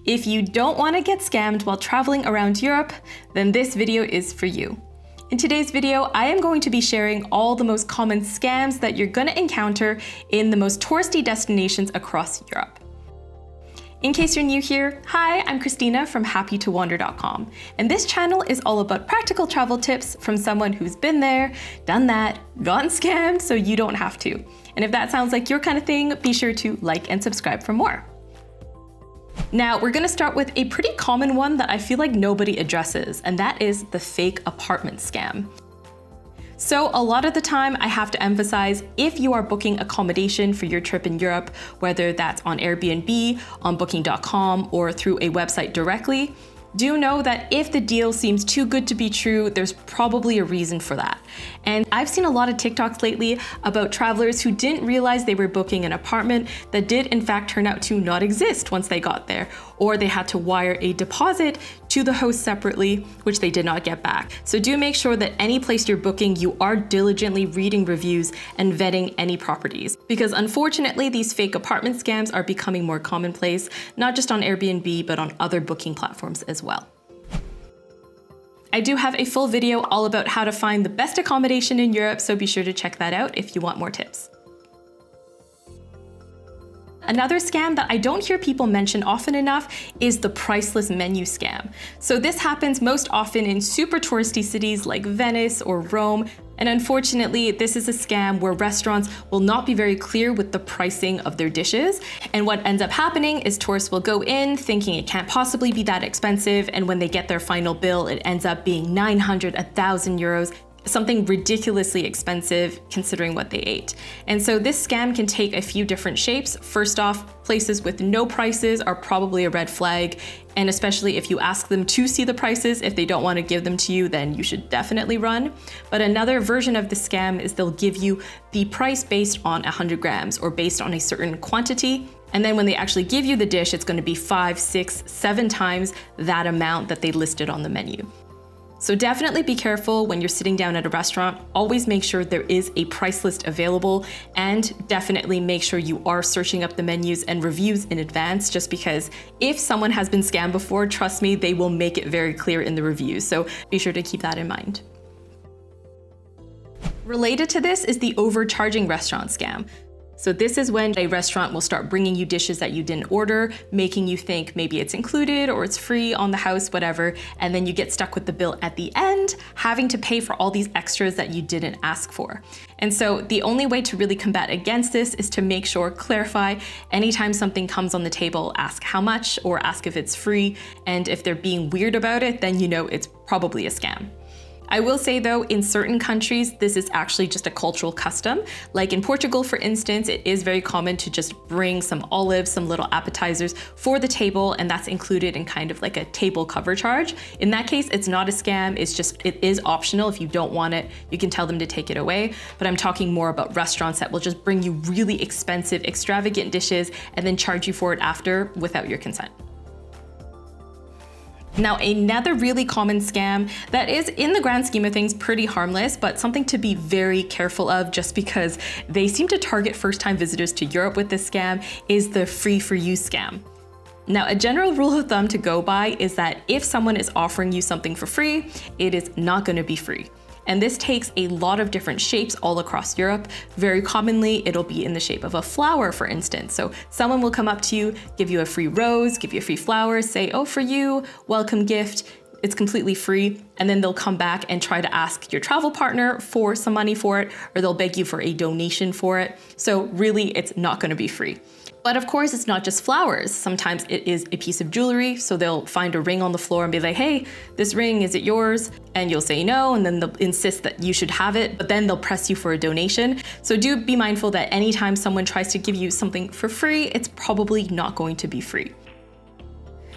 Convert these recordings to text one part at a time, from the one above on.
If you don't want to get scammed while traveling around Europe, then this video is for you. In today's video, I am going to be sharing all the most common scams that you're going to encounter in the most touristy destinations across Europe. In case you're new here, hi, I'm Christina from happytowander.com, and this channel is all about practical travel tips from someone who's been there, done that, gotten scammed so you don't have to. And if that sounds like your kind of thing, be sure to like and subscribe for more. Now, we're gonna start with a pretty common one that I feel like nobody addresses, and that is the fake apartment scam. So a lot of the time I have to emphasize, if you are booking accommodation for your trip in Europe, whether that's on Airbnb, on booking.com, or through a website directly, do know that if the deal seems too good to be true, there's probably a reason for that. And I've seen a lot of TikToks lately about travelers who didn't realize they were booking an apartment that did in fact turn out to not exist once they got there, or they had to wire a deposit to the host separately, which they did not get back. So do make sure that any place you're booking, you are diligently reading reviews and vetting any properties. Because unfortunately, these fake apartment scams are becoming more commonplace, not just on Airbnb, but on other booking platforms as well. I do have a full video all about how to find the best accommodation in Europe, so be sure to check that out if you want more tips. Another scam that I don't hear people mention often enough is the priceless menu scam. So this happens most often in super touristy cities like Venice or Rome. And unfortunately, this is a scam where restaurants will not be very clear with the pricing of their dishes. And what ends up happening is tourists will go in thinking it can't possibly be that expensive. And when they get their final bill, it ends up being 900, 1,000 euros. Something ridiculously expensive considering what they ate. And so this scam can take a few different shapes. First off, places with no prices are probably a red flag. And especially if you ask them to see the prices, if they don't want to give them to you, then you should definitely run. But another version of the scam is they'll give you the price based on 100 grams or based on a certain quantity. And then when they actually give you the dish, it's going to be 5, 6, 7 times that amount that they listed on the menu. So definitely be careful when you're sitting down at a restaurant. Always make sure there is a price list available, and definitely make sure you are searching up the menus and reviews in advance, just because if someone has been scammed before, trust me, they will make it very clear in the reviews. So be sure to keep that in mind. Related to this is the overcharging restaurant scam. So this is when a restaurant will start bringing you dishes that you didn't order, making you think maybe it's included or it's free on the house, whatever, and then you get stuck with the bill at the end, having to pay for all these extras that you didn't ask for. And so the only way to really combat against this is to make sure, clarify, anytime something comes on the table, ask how much or ask if it's free, and if they're being weird about it, then you know it's probably a scam. I will say though, in certain countries, this is actually just a cultural custom. Like in Portugal, for instance, it is very common to just bring some olives, some little appetizers for the table, and that's included in kind of like a table cover charge. In that case, it's not a scam, it is optional. If you don't want it, you can tell them to take it away. But I'm talking more about restaurants that will just bring you really expensive, extravagant dishes and then charge you for it after without your consent. Now, another really common scam that is, in the grand scheme of things, pretty harmless, but something to be very careful of just because they seem to target first-time visitors to Europe with this scam, is the free for you scam. Now, a general rule of thumb to go by is that if someone is offering you something for free, it is not going to be free. And this takes a lot of different shapes all across Europe. Very commonly, it'll be in the shape of a flower, for instance. So someone will come up to you, give you a free rose, give you a free flower, say, oh, for you, welcome gift. It's completely free. And then they'll come back and try to ask your travel partner for some money for it, or they'll beg you for a donation for it. So really, it's not going to be free. But of course, it's not just flowers. Sometimes it is a piece of jewelry. So they'll find a ring on the floor and be like, hey, this ring, is it yours? And you'll say no, and then they'll insist that you should have it, but then they'll press you for a donation. So do be mindful that anytime someone tries to give you something for free, it's probably not going to be free.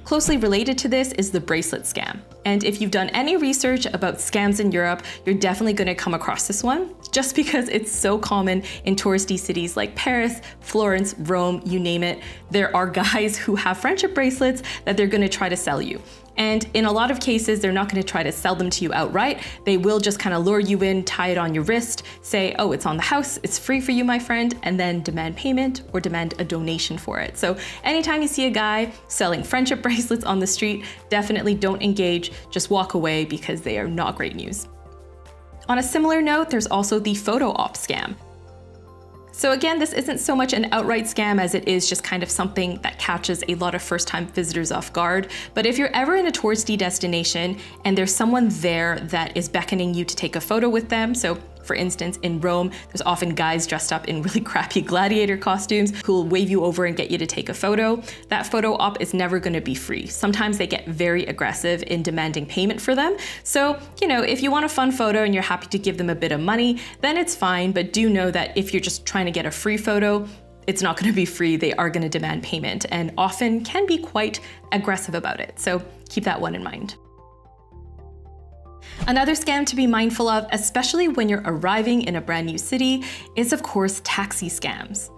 Closely related to this is the bracelet scam. And if you've done any research about scams in Europe, you're definitely going to come across this one, just because it's so common in touristy cities like Paris, Florence, Rome, you name it. There are guys who have friendship bracelets that they're going to try to sell you. And in a lot of cases, they're not going to try to sell them to you outright. They will just kind of lure you in, tie it on your wrist, say, oh, it's on the house, it's free for you, my friend, and then demand payment or demand a donation for it. So anytime you see a guy selling friendship bracelets on the street, definitely don't engage, just walk away because they are not great news. On a similar note, there's also the photo op scam. So again, this isn't so much an outright scam as it is just kind of something that catches a lot of first-time visitors off guard. But if you're ever in a touristy destination and there's someone there that is beckoning you to take a photo with them, so for instance, in Rome, there's often guys dressed up in really crappy gladiator costumes who will wave you over and get you to take a photo. That photo op is never going to be free. Sometimes they get very aggressive in demanding payment for them. So, if you want a fun photo and you're happy to give them a bit of money, then it's fine. But do know that if you're just trying to get a free photo, it's not going to be free. They are going to demand payment and often can be quite aggressive about it. So keep that one in mind. Another scam to be mindful of, especially when you're arriving in a brand new city, is of course taxi scams.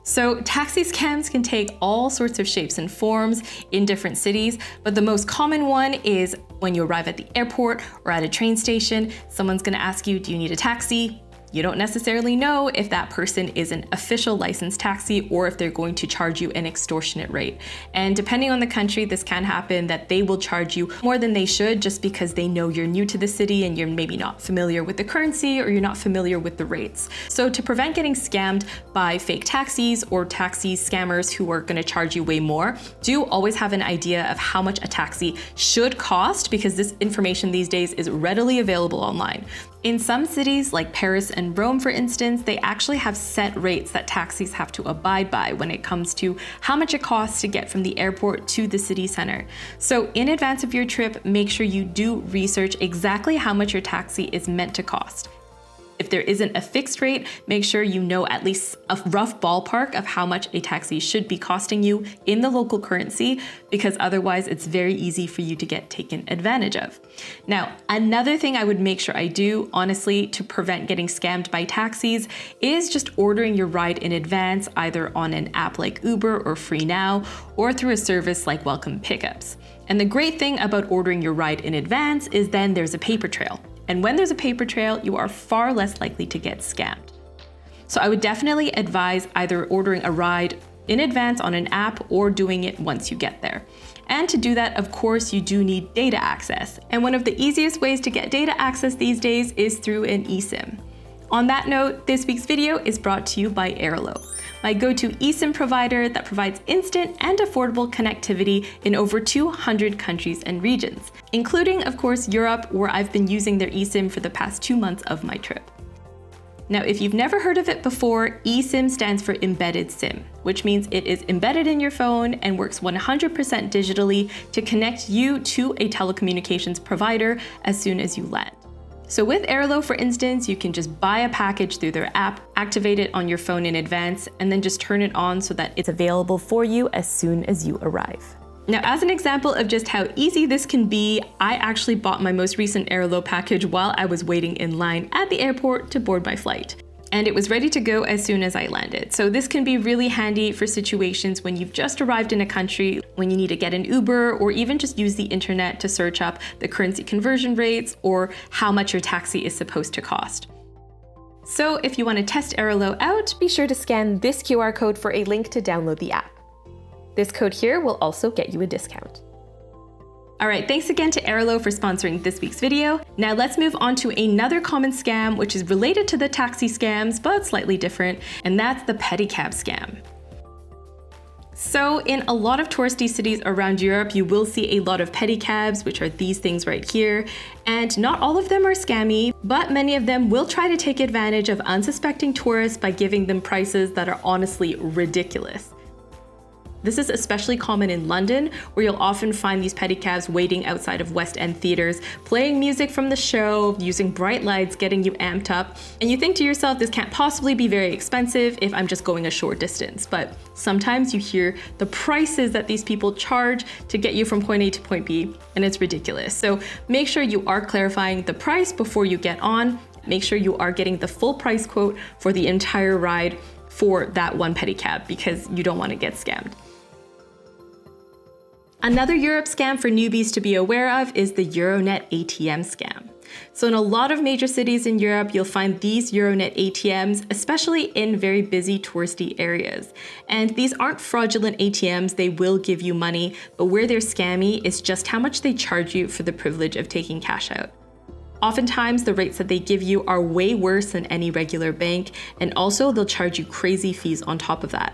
So taxi scams can take all sorts of shapes and forms in different cities, but the most common one is when you arrive at the airport or at a train station, someone's gonna ask you, do you need a taxi? You don't necessarily know if that person is an official licensed taxi or if they're going to charge you an extortionate rate. And depending on the country, this can happen that they will charge you more than they should just because they know you're new to the city and you're maybe not familiar with the currency or you're not familiar with the rates. So to prevent getting scammed by fake taxis or taxi scammers who are going to charge you way more, do always have an idea of how much a taxi should cost, because this information these days is readily available online. In some cities like Paris and Rome, for instance, they actually have set rates that taxis have to abide by when it comes to how much it costs to get from the airport to the city center. So in advance of your trip, make sure you do research exactly how much your taxi is meant to cost. If there isn't a fixed rate, make sure you know at least a rough ballpark of how much a taxi should be costing you in the local currency, because otherwise it's very easy for you to get taken advantage of. Now, another thing I would make sure I do, honestly, to prevent getting scammed by taxis is just ordering your ride in advance, either on an app like Uber or Free Now, or through a service like Welcome Pickups. And the great thing about ordering your ride in advance is then there's a paper trail. And when there's a paper trail, you are far less likely to get scammed. So I would definitely advise either ordering a ride in advance on an app or doing it once you get there. And to do that, of course, you do need data access. And one of the easiest ways to get data access these days is through an eSIM. On that note, this week's video is brought to you by Airlo, my go-to eSIM provider that provides instant and affordable connectivity in over 200 countries and regions, including, of course, Europe, where I've been using their eSIM for the past 2 months of my trip. Now, if you've never heard of it before, eSIM stands for embedded SIM, which means it is embedded in your phone and works 100% digitally to connect you to a telecommunications provider as soon as you land. So with Airlo, for instance, you can just buy a package through their app, activate it on your phone in advance, and then just turn it on so that it's available for you as soon as you arrive. Now, as an example of just how easy this can be, I actually bought my most recent Airlo package while I was waiting in line at the airport to board my flight. And it was ready to go as soon as I landed. So this can be really handy for situations when you've just arrived in a country, when you need to get an Uber, or even just use the internet to search up the currency conversion rates or how much your taxi is supposed to cost. So if you want to test Airlo out, be sure to scan this QR code for a link to download the app. This code here will also get you a discount. All right, thanks again to Airlo for sponsoring this week's video. Now let's move on to another common scam, which is related to the taxi scams, but slightly different, and that's the PEDICAB scam. So in a lot of touristy cities around Europe, you will see a lot of pedicabs, which are these things right here. And not all of them are scammy, but many of them will try to take advantage of unsuspecting tourists by giving them prices that are honestly ridiculous. This is especially common in London, where you'll often find these pedicabs waiting outside of West End theaters, playing music from the show, using bright lights, getting you amped up. And you think to yourself, this can't possibly be very expensive if I'm just going a short distance. But sometimes you hear the prices that these people charge to get you from point A to point B, and it's ridiculous. So make sure you are clarifying the price before you get on. Make sure you are getting the full price quote for the entire ride for that one pedicab, because you don't want to get scammed. Another Europe scam for newbies to be aware of is the EURONET ATM scam. So in a lot of major cities in Europe, you'll find these EURONET ATMs, especially in very busy touristy areas. And these aren't fraudulent ATMs, they will give you money, but where they're scammy is just how much they charge you for the privilege of taking cash out. Oftentimes, the rates that they give you are way worse than any regular bank, and also they'll charge you crazy fees on top of that.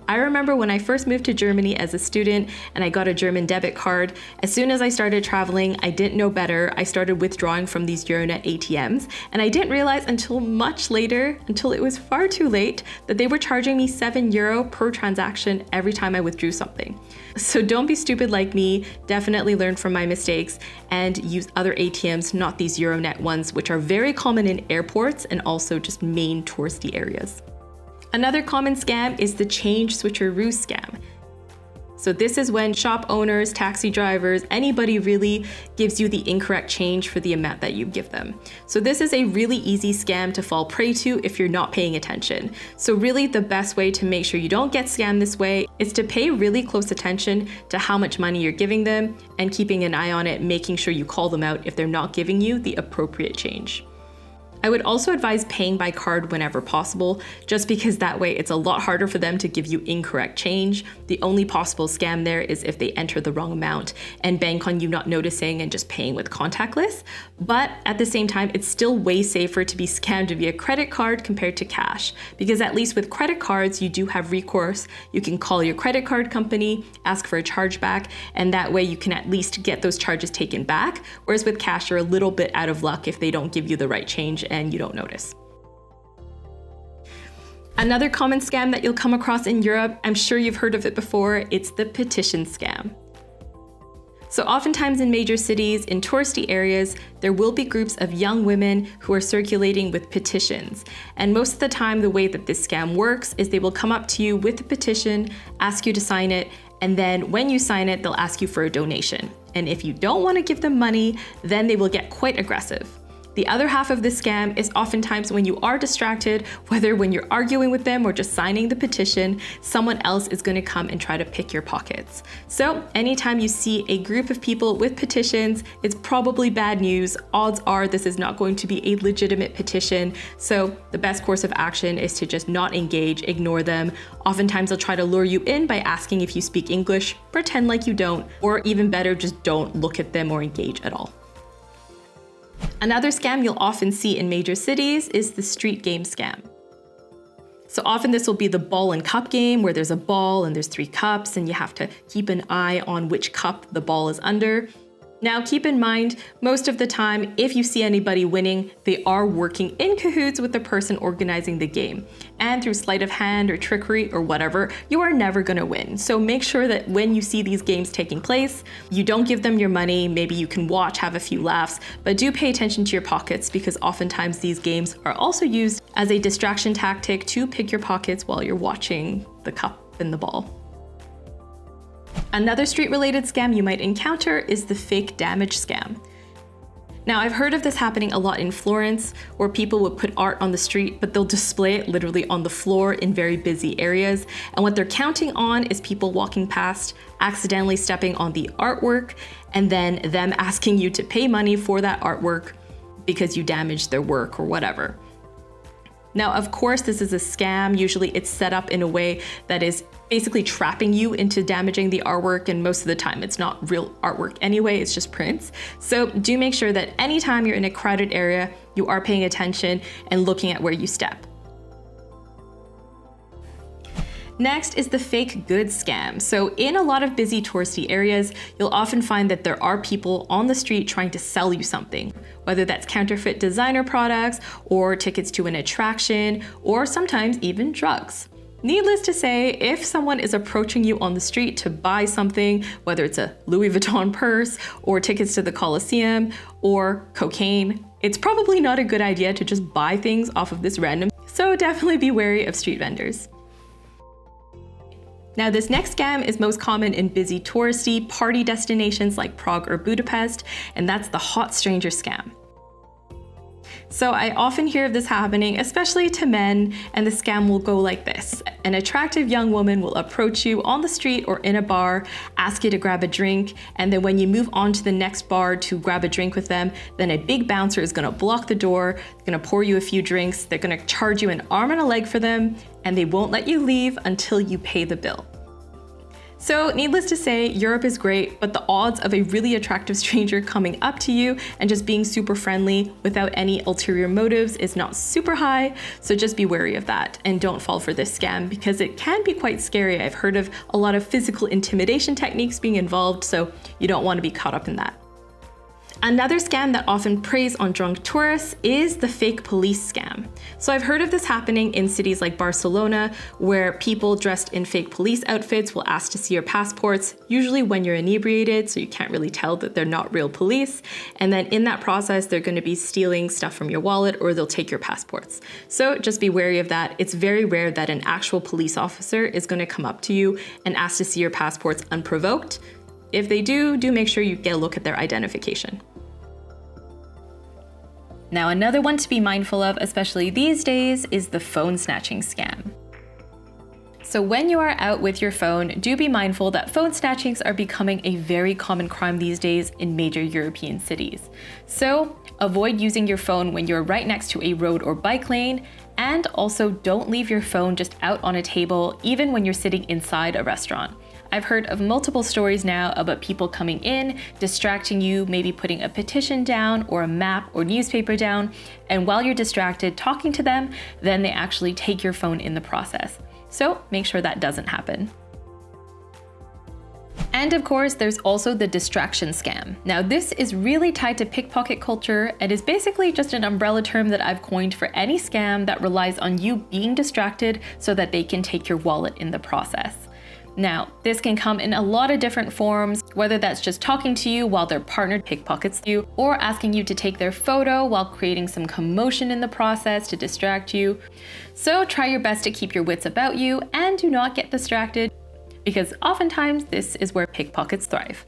I remember when I first moved to Germany as a student and I got a German debit card, as soon as I started traveling, I didn't know better. I started withdrawing from these EURONET ATMs, and I didn't realize until much later, until it was far too late, that they were charging me €7 per transaction every time I withdrew something. So don't be stupid like me, definitely learn from my mistakes and use other ATMs, not these EURONET ones, which are very common in airports and also just main touristy areas. Another common scam is the change switcheroo scam. So this is when shop owners, taxi drivers, anybody really gives you the incorrect change for the amount that you give them. So this is a really easy scam to fall prey to if you're not paying attention. So really the best way to make sure you don't get scammed this way is to pay really close attention to how much money you're giving them and keeping an eye on it, making sure you call them out if they're not giving you the appropriate change. I would also advise paying by card whenever possible, just because that way it's a lot harder for them to give you incorrect change. The only possible scam there is if they enter the wrong amount and bank on you not noticing and just paying with contactless. But at the same time, it's still way safer to be scammed via credit card compared to cash, because at least with credit cards, you do have recourse. You can call your credit card company, ask for a chargeback, and that way you can at least get those charges taken back. Whereas with cash, you're a little bit out of luck if they don't give you the right change and you don't notice. Another common scam that you'll come across in Europe, I'm sure you've heard of it before, it's the petition scam. So oftentimes in major cities, in touristy areas, there will be groups of young women who are circulating with petitions. And most of the time, the way that this scam works is they will come up to you with a petition, ask you to sign it, and then when you sign it, they'll ask you for a donation. And if you don't want to give them money, then they will get quite aggressive. The other half of this scam is oftentimes when you are distracted, whether when you're arguing with them or just signing the petition, someone else is going to come and try to pick your pockets. So anytime you see a group of people with petitions, it's probably bad news. Odds are this is not going to be a legitimate petition. So the best course of action is to just not engage, ignore them. Oftentimes they'll try to lure you in by asking if you speak English, pretend like you don't, or even better, just don't look at them or engage at all. Another scam you'll often see in major cities is the street game scam. So often this will be the ball and cup game where there's a ball and there's 3 cups and you have to keep an eye on which cup the ball is under. Now keep in mind, most of the time, if you see anybody winning, they are working in cahoots with the person organizing the game. And through sleight of hand or trickery or whatever, you are never gonna win. So make sure that when you see these games taking place, you don't give them your money. Maybe you can watch, have a few laughs, but do pay attention to your pockets, because oftentimes these games are also used as a distraction tactic to pick your pockets while you're watching the cup and the ball. Another street-related scam you might encounter is the fake damage scam. Now, I've heard of this happening a lot in Florence, where people would put art on the street, but they'll display it literally on the floor in very busy areas. And what they're counting on is people walking past, accidentally stepping on the artwork, and then them asking you to pay money for that artwork because you damaged their work or whatever. Now, of course, this is a scam. Usually it's set up in a way that is basically trapping you into damaging the artwork, and most of the time it's not real artwork anyway, it's just prints. So do make sure that anytime you're in a crowded area, you are paying attention and looking at where you step. Next is the fake goods scam. So in a lot of busy touristy areas, you'll often find that there are people on the street trying to sell you something, whether that's counterfeit designer products or tickets to an attraction, or sometimes even drugs. Needless to say, if someone is approaching you on the street to buy something, whether it's a Louis Vuitton purse or tickets to the Coliseum or cocaine, it's probably not a good idea to just buy things off of this random, so definitely be wary of street vendors. Now, this next scam is most common in busy touristy party destinations like Prague or Budapest, and that's the hot stranger scam. So I often hear of this happening, especially to men, and the scam will go like this. An attractive young woman will approach you on the street or in a bar, ask you to grab a drink, and then when you move on to the next bar to grab a drink with them, then a big bouncer is gonna block the door, gonna pour you a few drinks, they're gonna charge you an arm and a leg for them, and they won't let you leave until you pay the bill. So needless to say, Europe is great, but the odds of a really attractive stranger coming up to you and just being super friendly without any ulterior motives is not super high, so just be wary of that and don't fall for this scam because it can be quite scary. I've heard of a lot of physical intimidation techniques being involved, so you don't want to be caught up in that. Another scam that often preys on drunk tourists is the fake police scam. So I've heard of this happening in cities like Barcelona, where people dressed in fake police outfits will ask to see your passports, usually when you're inebriated, so you can't really tell that they're not real police. And then in that process, they're going to be stealing stuff from your wallet or they'll take your passports. So just be wary of that. It's very rare that an actual police officer is going to come up to you and ask to see your passports unprovoked. If they do make sure you get a look at their identification. Now, another one to be mindful of, especially these days, is the phone snatching scam. So when you are out with your phone, do be mindful that phone snatchings are becoming a very common crime these days in major European cities. So avoid using your phone when you're right next to a road or bike lane, and also don't leave your phone just out on a table, even when you're sitting inside a restaurant. I've heard of multiple stories now about people coming in, distracting you, maybe putting a petition down or a map or newspaper down, and while you're distracted talking to them, then they actually take your phone in the process. So make sure that doesn't happen. And of course, there's also the distraction scam. Now, this is really tied to pickpocket culture and is basically just an umbrella term that I've coined for any scam that relies on you being distracted so that they can take your wallet in the process. Now, this can come in a lot of different forms, whether that's just talking to you while their partner pickpockets you, or asking you to take their photo while creating some commotion in the process to distract you. So try your best to keep your wits about you and do not get distracted, because oftentimes this is where pickpockets thrive.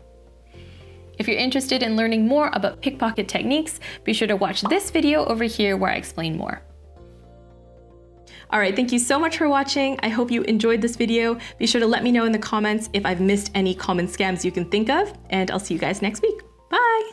If you're interested in learning more about pickpocket techniques, be sure to watch this video over here where I explain more. All right, thank you so much for watching. I hope you enjoyed this video. Be sure to let me know in the comments if I've missed any common scams you can think of, and I'll see you guys next week. Bye.